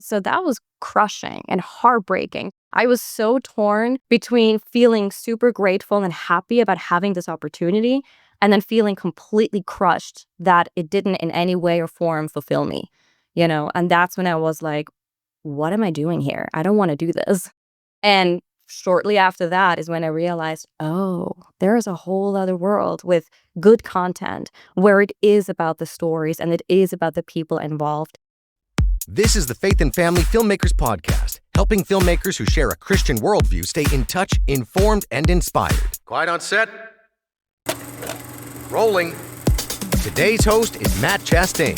So that was crushing and heartbreaking. I was so torn between feeling super grateful and happy about having this opportunity and then feeling completely crushed that it didn't in any way or form fulfill me, And that's when I was like, what am I doing here? I don't want to do this. And shortly after that is when I realized, oh, there is a whole other world with good content where it is about the stories and it is about the people involved. This is the Faith and Family Filmmakers podcast, helping filmmakers who share a Christian worldview stay in touch, informed, and inspired. Quiet on set. Rolling. Today's host is Matt Chastain.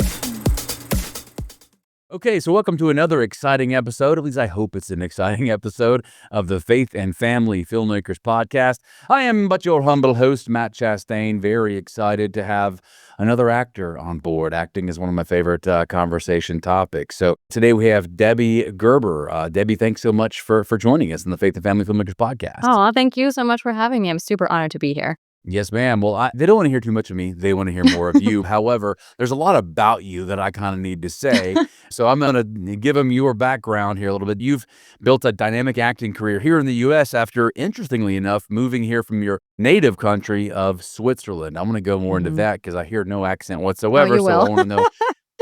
Okay, so welcome to another exciting episode. At least I hope it's an exciting episode of the Faith and Family Filmmakers podcast. I am but your humble host, Matt Chastain. Very excited to have another actor on board. Acting is one of my favorite conversation topics. So today we have Debby Gerber. Debby, thanks so much for joining us in the Faith and Family Filmmakers podcast. Oh, thank you so much for having me. I'm super honored to be here. Yes, ma'am. Well, they don't want to hear too much of me. They want to hear more of you. However, there's a lot about you that I kind of need to say. So I'm going to give them your background here a little bit. You've built a dynamic acting career here in the U.S. after, interestingly enough, moving here from your native country of Switzerland. I'm going to go more into that because I hear no accent whatsoever. You will. I want to know.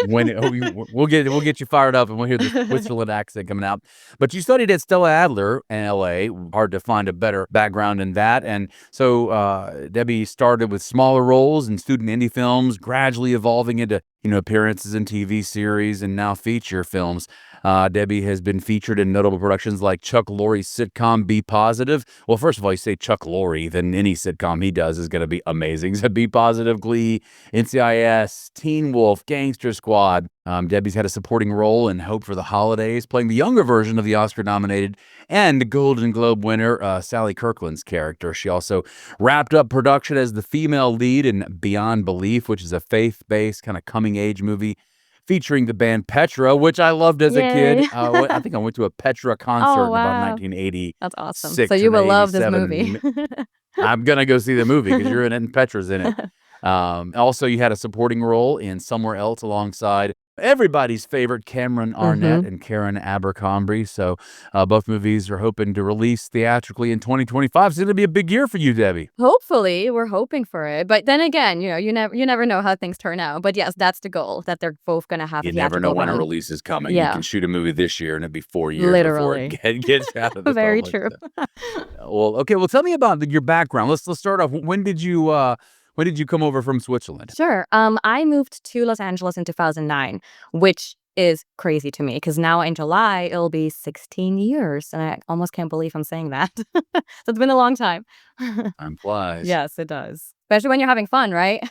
We'll get you fired up and we'll hear the Switzerland accent coming out. But you studied at Stella Adler in LA. Hard to find a better background than that. And so Debby started with smaller roles in student indie films, gradually evolving into appearances in TV series and now feature films. Debby has been featured in notable productions like Chuck Lorre's sitcom Be Positive. Well, first of all, you say Chuck Lorre, then any sitcom he does is going to be amazing. So Be Positive, Glee, NCIS, Teen Wolf, Gangster Squad. Debby's had a supporting role in Hope for the Holidays, playing the younger version of the Oscar-nominated and Golden Globe winner Sally Kirkland's character. She also wrapped up production as the female lead in Beyond Belief, which is a faith-based kind of coming-age movie featuring the band Petra, which I loved as a kid. I think I went to a Petra concert in about 1980. That's awesome. So you will love this movie. I'm going to go see the movie because you're in it and Petra's in it. Also, you had a supporting role in Somewhere Else alongside everybody's favorite Cameron Arnett and Karen Abercrombie. So both movies are hoping to release theatrically in 2025. It's going to be a big year for you, Debby. Hopefully, we're hoping for it. But then again, you never know how things turn out. But yes, that's the goal, that they're both going to have a theatrical You never know when a run. release is coming. Yeah. You can shoot a movie this year and it'd be 4 years Literally. before it gets out of the Very public. true. Well, okay. Well, tell me about your background. Let's start off. When did you come over from Switzerland? Sure. I moved to Los Angeles in 2009, which is crazy to me because now in July it'll be 16 years, and I almost can't believe I'm saying that. So it's been a long time. Time flies. Yes, it does. Especially when you're having fun, right?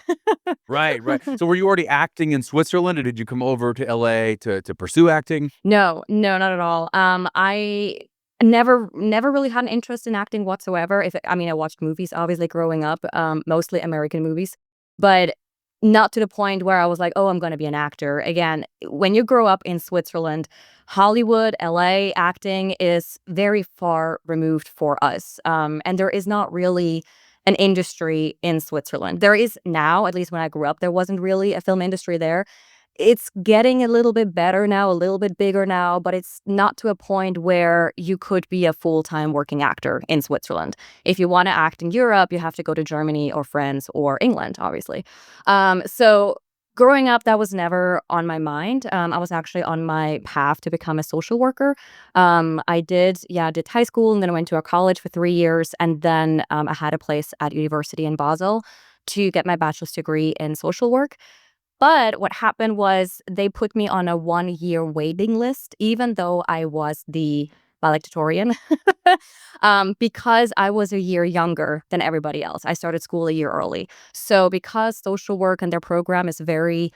Right. So were you already acting in Switzerland, or did you come over to LA to pursue acting? No, not at all. I never really had an interest in acting whatsoever. I watched movies obviously growing up, mostly American movies, but not to the point where I was like, oh, I'm going to be an actor. Again, when you grow up in Switzerland, Hollywood, LA, acting is very far removed for us. And there is not really an industry in Switzerland. There is now, at least when I grew up, there wasn't really a film industry there. It's getting a little bit better now, a little bit bigger now, but it's not to a point where you could be a full-time working actor in Switzerland. If you want to act in Europe, you have to go to Germany or France or England, obviously. So growing up, that was never on my mind. I was actually on my path to become a social worker. I did high school, and then I went to a college for 3 years, and then I had a place at university in Basel to get my bachelor's degree in social work. But what happened was they put me on a 1-year waiting list, even though I was the valedictorian, because I was a year younger than everybody else. I started school a year early. So because social work and their program is very,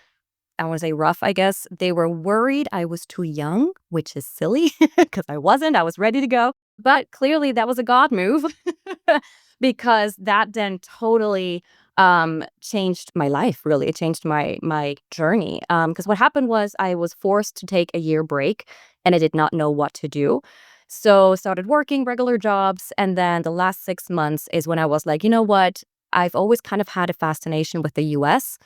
I want to say rough, I guess, they were worried I was too young, which is silly because I wasn't. I was ready to go. But clearly that was a God move because that then totally changed my life, really. It changed my journey. Because what happened was I was forced to take a year break and I did not know what to do. So started working regular jobs. And then the last 6 months is when I was like, you know what? I've always kind of had a fascination with the US.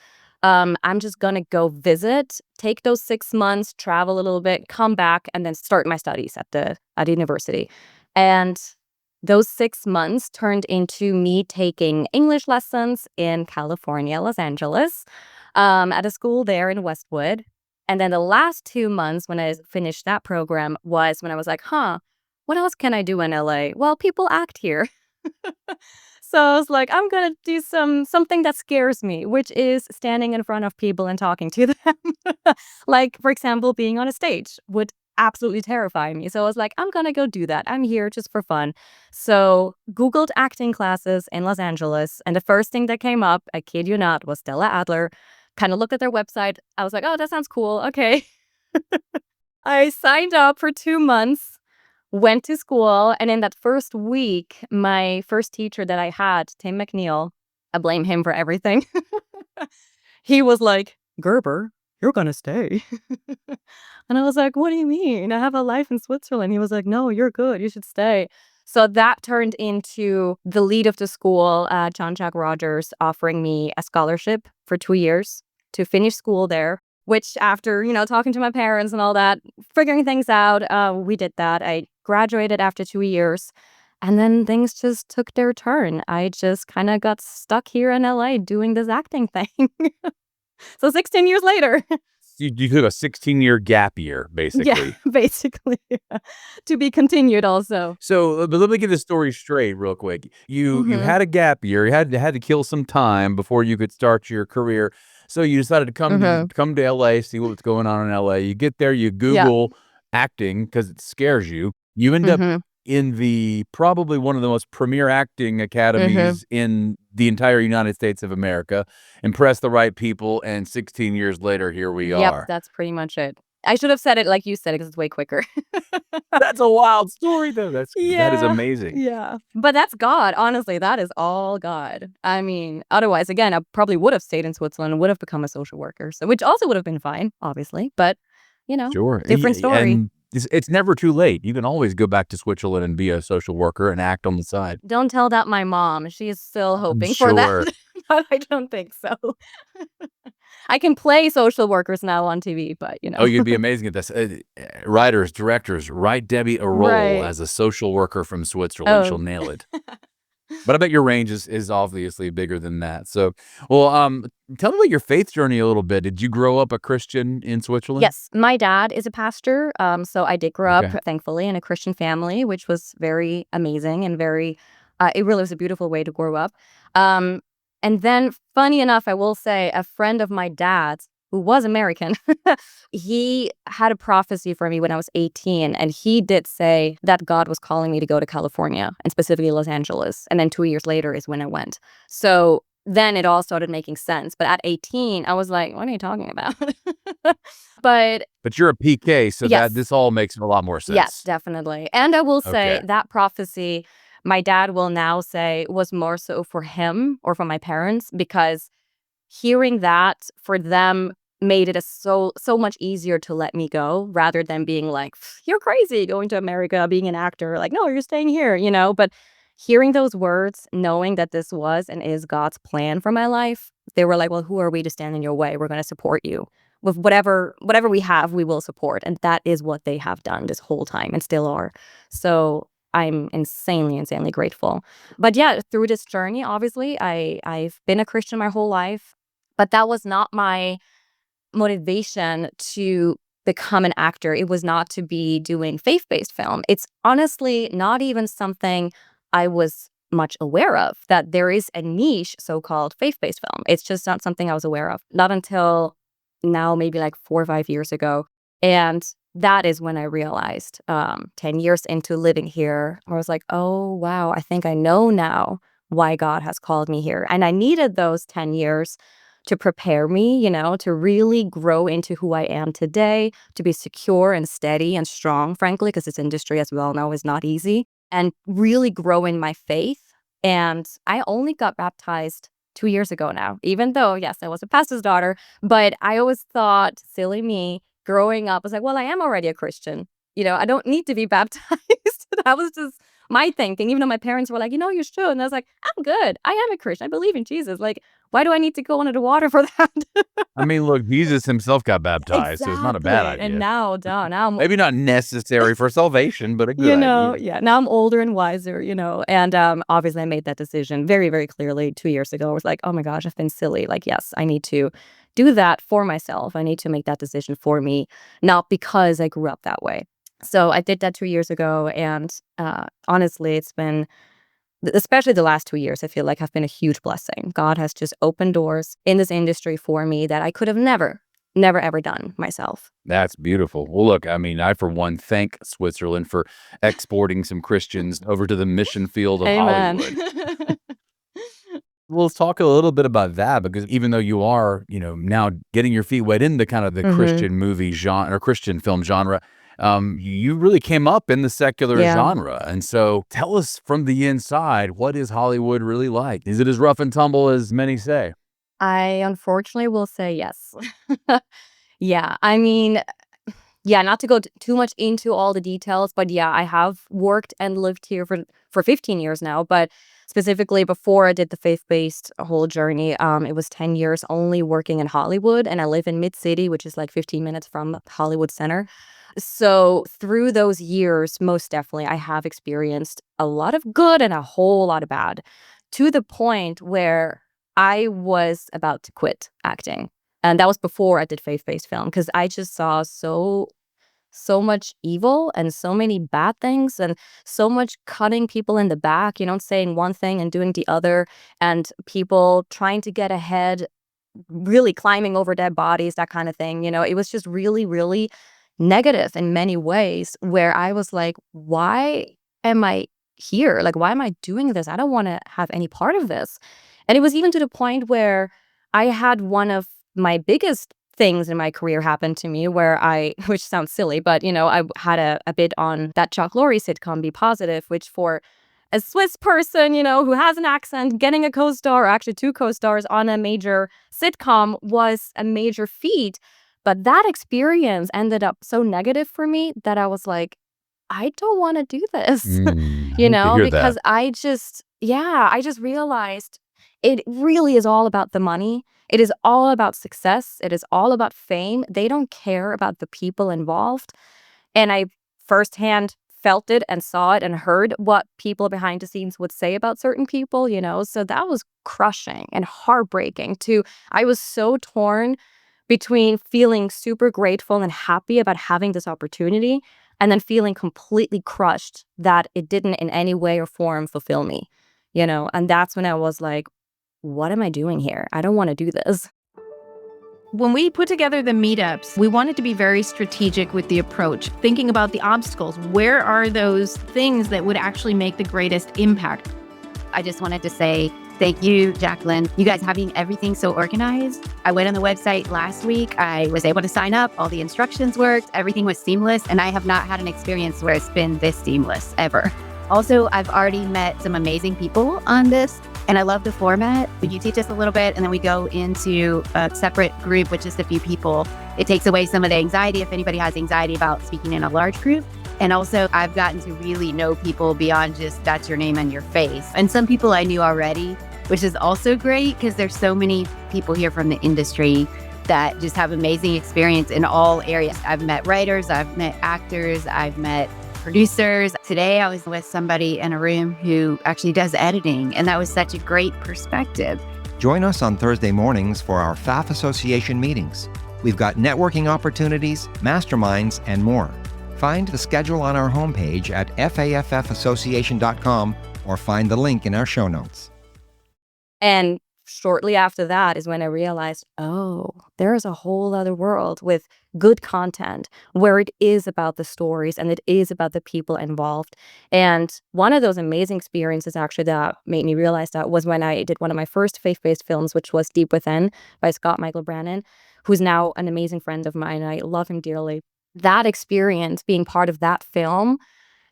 I'm just gonna go visit, take those 6 months, travel a little bit, come back, and then start my studies at the university. And those 6 months turned into me taking English lessons in California, Los Angeles, at a school there in Westwood. And then the last 2 months when I finished that program was when I was like, huh, what else can I do in LA? Well, people act here. So I was like, I'm gonna do something that scares me, which is standing in front of people and talking to them. Like, for example, being on a stage would absolutely terrify me. So I was like, I'm gonna go do that. I'm here just for fun. So Googled acting classes in Los Angeles, and the first thing that came up, I kid you not, was Stella Adler. Kind of looked at their website. I was like, oh, that sounds cool. Okay. I signed up for 2 months, went to school, and in that first week, my first teacher that I had, Tim McNeil, I blame him for everything. He was like, Gerber, you're gonna stay. And I was like, what do you mean? I have a life in Switzerland. He was like, no, you're good. You should stay. So that turned into the lead of the school, John Jack Rogers, offering me a scholarship for 2 years to finish school there, which after, talking to my parents and all that, figuring things out, we did that. I graduated after 2 years, and then things just took their turn. I just kind of got stuck here in LA doing this acting thing. So 16 years later. You took a 16-year gap year, basically. Yeah, basically. To be continued also. So, but let me get this story straight real quick. You had a gap year. You had to kill some time before you could start your career. So you decided to come to LA, see what's going on in LA. You get there, you Google acting because it scares you. You end up in the probably one of the most premier acting academies in the entire United States of America. Impress the right people, and 16 years later, here we are. Yep, that's pretty much it. I should have said it like you said it because it's way quicker. That's a wild story, though. That is amazing. Yeah. But that's God. Honestly, that is all God. I mean, otherwise, again, I probably would have stayed in Switzerland and would have become a social worker, so which also would have been fine, obviously. But, Sure. different story. And it's never too late. You can always go back to Switzerland and be a social worker and act on the side. Don't tell that my mom. She is still hoping for Sure. that. But I don't think so. I can play social workers now on TV, but Oh, you'd be amazing at this. Writers, directors, write Debbie a role Right. as a social worker from Switzerland. Oh. She'll nail it. But I bet your range is obviously bigger than that. So, well, tell me about your faith journey a little bit. Did you grow up a Christian in Switzerland? Yes, my dad is a pastor, so I did grow Okay. up, thankfully, in a Christian family, which was very amazing and very, it really was a beautiful way to grow up. And then, funny enough, I will say, a friend of my dad's, who was American, he had a prophecy for me when I was 18, and he did say that God was calling me to go to California, and specifically Los Angeles. And then 2 years later is when I went. So then it all started making sense. But at 18, I was like, what are you talking about? But But you're a PK, so Yes. this all makes a lot more sense. yes, definitely. And I will say Okay. that prophecy, my dad will now say, was more so for him or for my parents, because hearing that for them made it so much easier to let me go, rather than being like, you're crazy going to America, being an actor. Like, no, you're staying here, But hearing those words, knowing that this was and is God's plan for my life, they were like, well, who are we to stand in your way? We're going to support you. With whatever we have, we will support. And that is what they have done this whole time and still are. So I'm insanely grateful. But yeah, through this journey, obviously, I've been a Christian my whole life, but that was not my motivation to become an actor. It was not to be doing faith-based film. It's honestly not even something I was much aware of, that there is a niche so-called faith-based film. It's just not something I was aware of. Not until now, maybe like 4 or 5 years ago. And that is when I realized, 10 years into living here, I was like, oh, wow, I think I know now why God has called me here. And I needed those 10 years to prepare me, to really grow into who I am today, to be secure and steady and strong, frankly, because this industry, as we all know, is not easy, and really grow in my faith. And I only got baptized 2 years ago now, even though, yes, I was a pastor's daughter, but I always thought, silly me, growing up, I was like, well, I am already a Christian. I don't need to be baptized. That was just my thinking, even though my parents were like, you should. And I was like, I'm good. I am a Christian. I believe in Jesus. Like, Why do I need to go under the water for that? I mean, look, Jesus himself got baptized, so it's not a bad Exactly. And idea. now I'm Maybe not necessary for salvation, but a good idea. yeah, now I'm older and wiser, and obviously I made that decision very, very clearly 2 years ago. I was like, oh my gosh, I've been silly. Like, yes, I need to do that for myself. I need to make that decision for me, not because I grew up that way. So I did that 2 years ago, and honestly, it's been, especially the last 2 years, I feel like have been a huge blessing. God has just opened doors in this industry for me that I could have never ever done myself. That's beautiful. Well, look, I mean, I, for one, thank Switzerland for exporting some Christians over to the mission field of Amen. Hollywood. Well, let's talk a little bit about that, because even though you are, now getting your feet wet into kind of the hmm Christian movie genre or Christian film genre, you really came up in the secular Yeah. genre. And so tell us from the inside, what is Hollywood really like? Is it as rough and tumble as many say? I unfortunately will say yes. Yeah, I mean, yeah, not to go too much into all the details, but yeah, I have worked and lived here for 15 years now. But specifically, before I did the faith-based whole journey, it was 10 years only working in Hollywood, and I live in Mid City, which is like 15 minutes from Hollywood Center. So through those years, most definitely, I have experienced a lot of good and a whole lot of bad, to the point where I was about to quit acting. And that was before I did faith-based film, because I just saw so much evil and so many bad things and so much cutting people in the back, saying one thing and doing the other, and people trying to get ahead, really climbing over dead bodies, that kind of thing. It was just really, really negative in many ways, where I was like, why am I here? Like, why am I doing this? I don't want to have any part of this. And it was even to the point where I had one of my biggest things in my career happen to me, where which sounds silly, but I had a bit on that Chuck Lorre sitcom Be Positive, which for a Swiss person, who has an accent, getting a co-star, or actually two co-stars on a major sitcom was a major feat. But that experience ended up so negative for me that I was like, I don't want to do this, I hate to hear that. because I just realized it really is all about the money. It is all about success. It is all about fame. They don't care about the people involved. And I firsthand felt it and saw it and heard what people behind the scenes would say about certain people, So that was crushing and heartbreaking too. I was so torn between feeling super grateful and happy about having this opportunity, and then feeling completely crushed that it didn't in any way or form fulfill me, And that's when I was like, what am I doing here? I don't want to do this. When we put together the meetups, we wanted to be very strategic with the approach, thinking about the obstacles. Where are those things that would actually make the greatest impact? I just wanted to say thank you, Jacqueline. You guys having everything so organized. I went on the website last week. I was able to sign up. All the instructions worked. Everything was seamless. And I have not had an experience where it's been this seamless ever. Also, I've already met some amazing people on this. And I love the format. You teach us a little bit, and then we go into a separate group with just a few people. It takes away some of the anxiety if anybody has anxiety about speaking in a large group. And also, I've gotten to really know people beyond just that's your name and your face. And some people I knew already, which is also great because there's so many people here from the industry that just have amazing experience in all areas. I've met writers, I've met actors, I've met producers. Today, I was with somebody in a room who actually does editing, and that was such a great perspective. Join us on Thursday mornings for our FAF Association meetings. We've got networking opportunities, masterminds, and more. Find the schedule on our homepage at faffassociation.com or find the link in our show notes. And shortly after that is when I realized, oh, there is a whole other world with good content where it is about the stories and it is about the people involved. And one of those amazing experiences actually that made me realize that was when I did one of my first faith-based films, which was Deep Within by Scott Michael Brannon, who's now an amazing friend of mine. I love him dearly. That experience, being part of that film,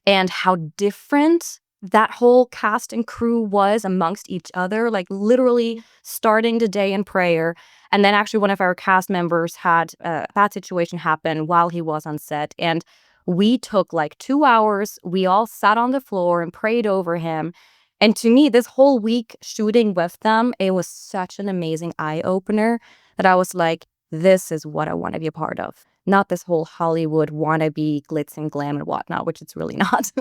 and how different that whole cast and crew was amongst each other, like literally starting the day in prayer. And then actually one of our cast members had a bad situation happen while he was on set. And we took like 2 hours. We all sat on the floor and prayed over him. And to me, this whole week shooting with them, it was such an amazing eye-opener that I was like, this is what I want to be a part of. Not this whole Hollywood wannabe glitz and glam and whatnot, which it's really not.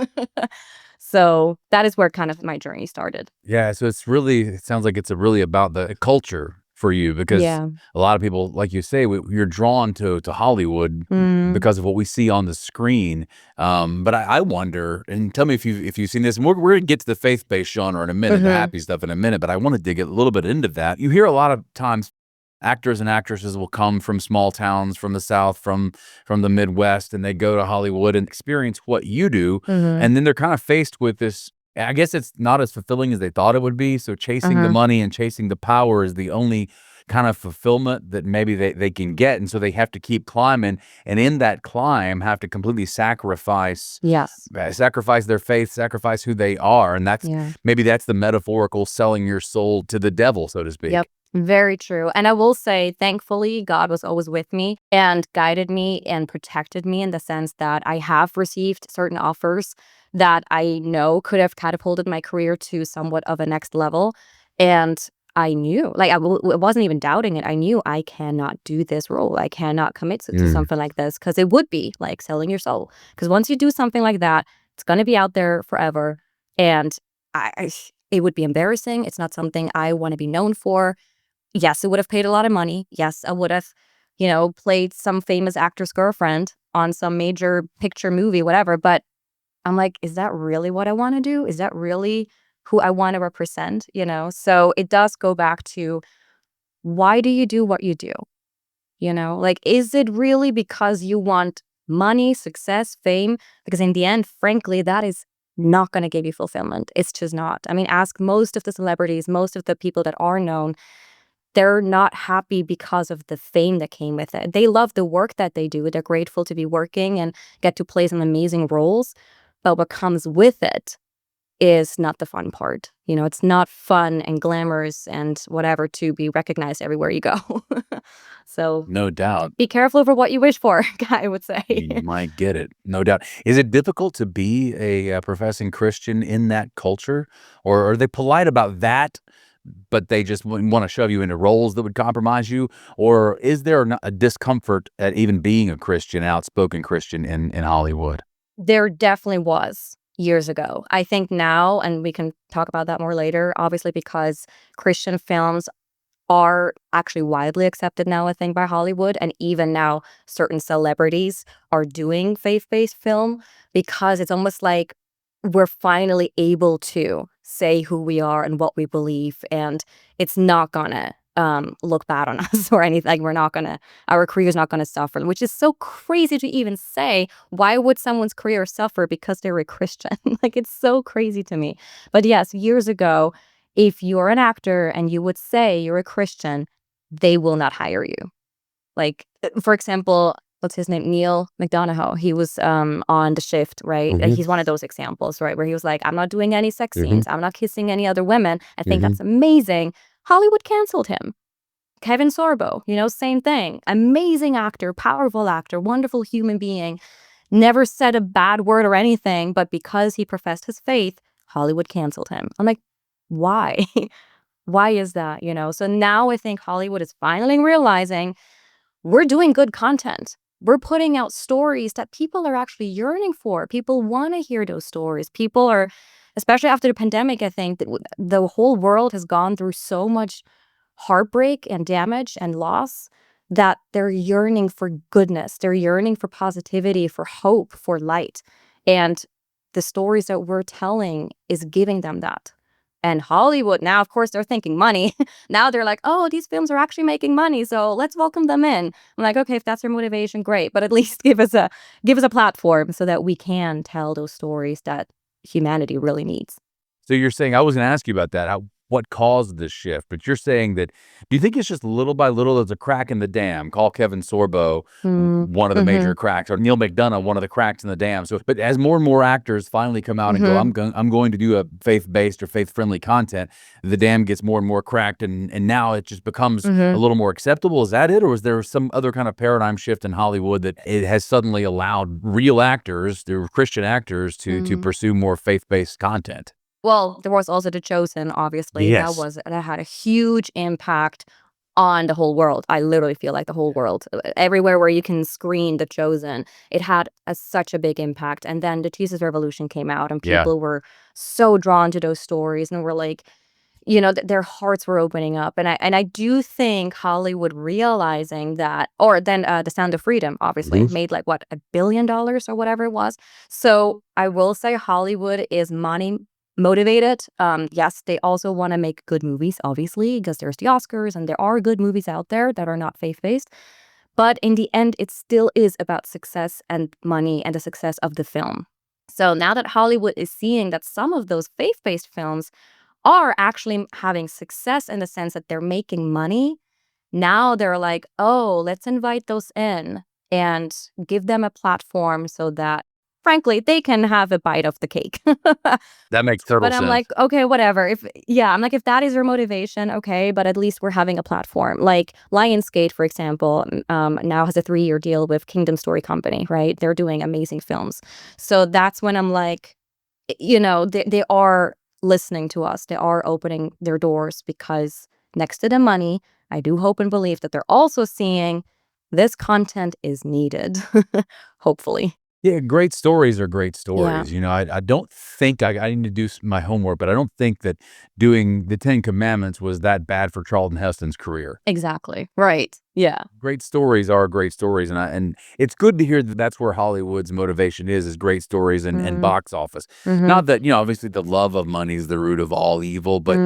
So that is where kind of my journey started. Yeah, so it sounds like it's really about the culture for you, because Yeah. a lot of people, like you say, you're drawn to Hollywood Mm. because of what we see on the screen. But I wonder, and tell me if you've seen this. And we're going to get to the faith-based genre in a minute, the happy stuff in a minute. But I want to dig a little bit into that. You hear a lot of times actors and actresses will come from small towns, from the South, from the Midwest, and they go to Hollywood and experience what you do, and then they're kind of faced with this. I guess it's not as fulfilling as they thought it would be. So chasing the money and chasing the power is the only kind of fulfillment that maybe they can get, and so they have to keep climbing, and in that climb have to completely sacrifice Yes. their faith, sacrifice who they are, and maybe that's the metaphorical selling your soul to the devil, so to speak. Yep. Very true. And I will say, thankfully, God was always with me and guided me and protected me in the sense that I have received certain offers that I know could have catapulted my career to somewhat of a next level. And I knew, like, I wasn't even doubting it. I knew I cannot do this role. I cannot commit to something like this, because it would be like selling your soul. Because once you do something like that, it's going to be out there forever. And it would be embarrassing. It's not something I want to be known for. Yes, it would have paid a lot of money. Yes, I would have, played some famous actor's girlfriend on some major picture movie, whatever. But I'm like, is that really what I want to do? Is that really who I want to represent? So it does go back to, why do you do what you do? Like, is it really because you want money, success, fame? Because in the end, frankly, that is not going to give you fulfillment. It's just not. I mean, ask most of the celebrities, most of the people that are known. They're not happy because of the fame that came with it. They love the work that they do. They're grateful to be working and get to play some amazing roles. But what comes with it is not the fun part. It's not fun and glamorous and whatever to be recognized everywhere you go. So No doubt. be careful over what you wish for, I would say. You might get it, no doubt. Is it difficult to be a professing Christian in that culture, or are they polite about that, but they just want to shove you into roles that would compromise you? Or is there a discomfort at even being a Christian, outspoken Christian in Hollywood? There definitely was years ago. I think now, and we can talk about that more later, obviously, because Christian films are actually widely accepted now, I think, by Hollywood. And even now, certain celebrities are doing faith-based film, because it's almost like we're finally able to say who we are and what we believe. And it's not gonna look bad on us or anything. Like, our career's not gonna suffer, which is so crazy to even say. Why would someone's career suffer because they're a Christian? Like, it's so crazy to me. But yes, years ago, if you're an actor and you would say you're a Christian, they will not hire you. Like, for example, what's his name? Neil McDonough. He was on The Shift, right? Mhm. He's one of those examples, right? Where he was like, I'm not doing any sex scenes. I'm not kissing any other women. I think that's amazing. Hollywood canceled him. Kevin Sorbo, same thing. Amazing actor, powerful actor, wonderful human being. Never said a bad word or anything, but because he professed his faith, Hollywood canceled him. I'm like, why? Why is that? So now I think Hollywood is finally realizing we're doing good content. We're putting out stories that people are actually yearning for. People want to hear those stories. People are, especially after the pandemic, I think that the whole world has gone through so much heartbreak and damage and loss that they're yearning for goodness. They're yearning for positivity, for hope, for light. And the stories that we're telling is giving them that. And Hollywood now, of course, they're thinking money. Now they're like, oh, these films are actually making money, so let's welcome them in. I'm like, okay, if that's your motivation, great. But at least give us a platform so that we can tell those stories that humanity really needs. So you're saying, I was going to ask you about that, what caused this shift, but you're saying that, do you think it's just little by little there's a crack in the dam? Call Kevin Sorbo one of the major cracks, or Neil McDonough one of the cracks in the dam. So, but as more and more actors finally come out and go, I'm going to do a faith-based or faith-friendly content, the dam gets more and more cracked, and now it just becomes a little more acceptable. Is that it, or is there some other kind of paradigm shift in Hollywood that it has suddenly allowed real actors, the Christian actors, to pursue more faith-based content? Well, there was also The Chosen, obviously. Yes. That had a huge impact on the whole world. I literally feel like the whole world. Everywhere where you can screen The Chosen, it had such a big impact. And then The Jesus Revolution came out, and Yeah. people were so drawn to those stories and were like, their hearts were opening up. And I do think Hollywood realizing that, or then The Sound of Freedom, obviously, made like, what, $1 billion or whatever it was. So I will say Hollywood is money motivated. Yes, they also want to make good movies, obviously, because there's the Oscars and there are good movies out there that are not faith-based. But in the end, it still is about success and money and the success of the film. So now that Hollywood is seeing that some of those faith-based films are actually having success in the sense that they're making money, now they're like, oh, let's invite those in and give them a platform so that, frankly, they can have a bite of the cake. That makes total But sense. I'm like, okay, whatever. If that is your motivation, okay, but at least we're having a platform. Like Lionsgate, for example, now has a 3-year deal with Kingdom Story Company, right? They're doing amazing films. So that's when I'm like, they are listening to us. They are opening their doors because next to the money, I do hope and believe that they're also seeing this content is needed, hopefully. Yeah, great stories are great Yeah. stories. I don't think I need to do my homework, but I don't think that doing the 10 Commandments was that bad for Charlton Heston's career. Exactly. Right. Yeah. Great stories are great stories, and it's good to hear that that's where Hollywood's motivation is great stories and box office. Not that, obviously the love of money is the root of all evil, but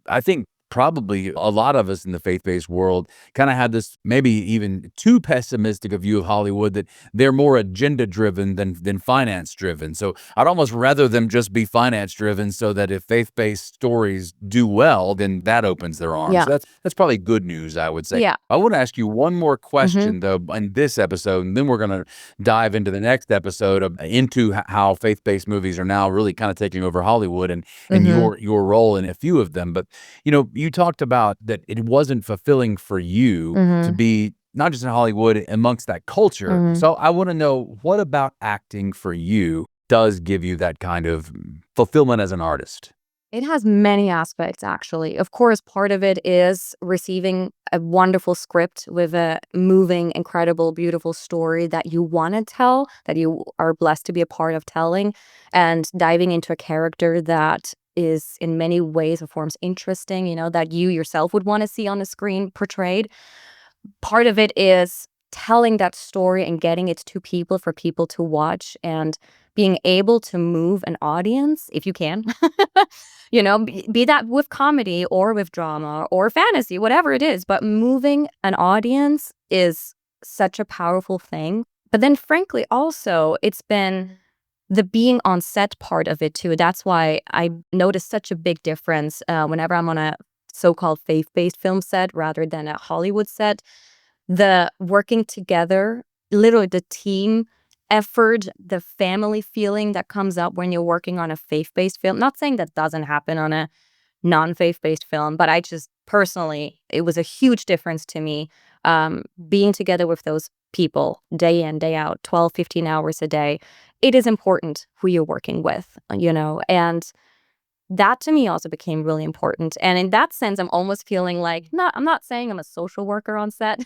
I think probably a lot of us in the faith-based world kind of had this maybe even too pessimistic a view of Hollywood, that they're more agenda-driven than finance-driven. So I'd almost rather them just be finance-driven, so that if faith-based stories do well, then that opens their arms. Yeah. So that's probably good news, I would say. Yeah. I want to ask you one more question, though, in this episode, and then we're going to dive into the next episode into how faith-based movies are now really kind of taking over Hollywood and your role in a few of them. But, you talked about that it wasn't fulfilling for you to be not just in Hollywood, amongst that culture. So I want to know, what about acting for you does give you that kind of fulfillment as an artist? It has many aspects, actually. Of course, part of it is receiving a wonderful script with a moving, incredible, beautiful story that you want to tell, that you are blessed to be a part of telling, and diving into a character that is in many ways or forms interesting, that you yourself would want to see on the screen portrayed. Part of it is telling that story and getting it to people for people to watch, and being able to move an audience, if you can, be that with comedy or with drama or fantasy, whatever it is, but moving an audience is such a powerful thing. But then frankly, also, it's been the being on set part of it too. That's why I noticed such a big difference whenever I'm on a so-called faith-based film set rather than a Hollywood set. The working together, literally the team effort, the family feeling that comes up when you're working on a faith-based film. Not saying that doesn't happen on a non-faith-based film, but I just personally, it was a huge difference to me being together with those people day in, day out, 12, 15 hours a day. It is important who you're working with, and that to me also became really important. And in that sense, I'm almost feeling like, I'm not saying I'm a social worker on set,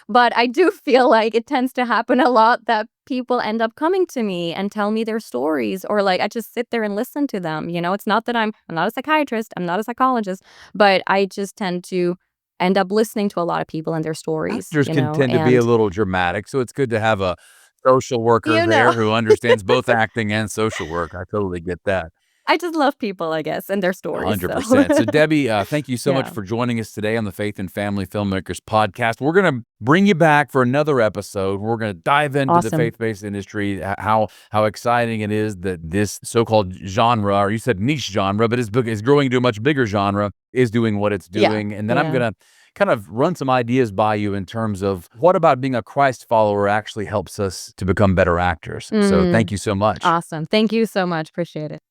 but I do feel like it tends to happen a lot that people end up coming to me and tell me their stories, or like I just sit there and listen to them. It's not that I'm not a psychiatrist, I'm not a psychologist, but I just tend to end up listening to a lot of people and their stories. Actors can tend to be a little dramatic, so it's good to have a social worker there who understands both acting and social work. I totally get that. I just love people, I guess, and their stories. 100%. So Debby, thank you so much Yeah. for joining us today on the Faith and Family Filmmakers podcast. We're going to bring you back for another episode. We're going to dive into the Awesome. faith-based industry, how exciting it is that this so-called genre, or you said niche genre, but it's growing into a much bigger genre, is doing what it's doing. And then I'm going to kind of run some ideas by you in terms of what about being a Christ follower actually helps us to become better actors. So thank you so much. Awesome. Thank you so much. Appreciate it.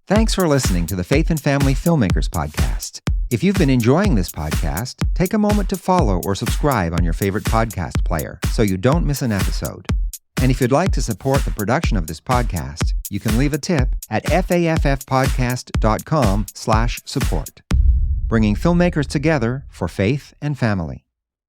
Thanks for listening to the Faith and Family Filmmakers podcast. If you've been enjoying this podcast, take a moment to follow or subscribe on your favorite podcast player so you don't miss an episode. And if you'd like to support the production of this podcast, you can leave a tip at faffpodcast.com/support. Bringing filmmakers together for faith and family.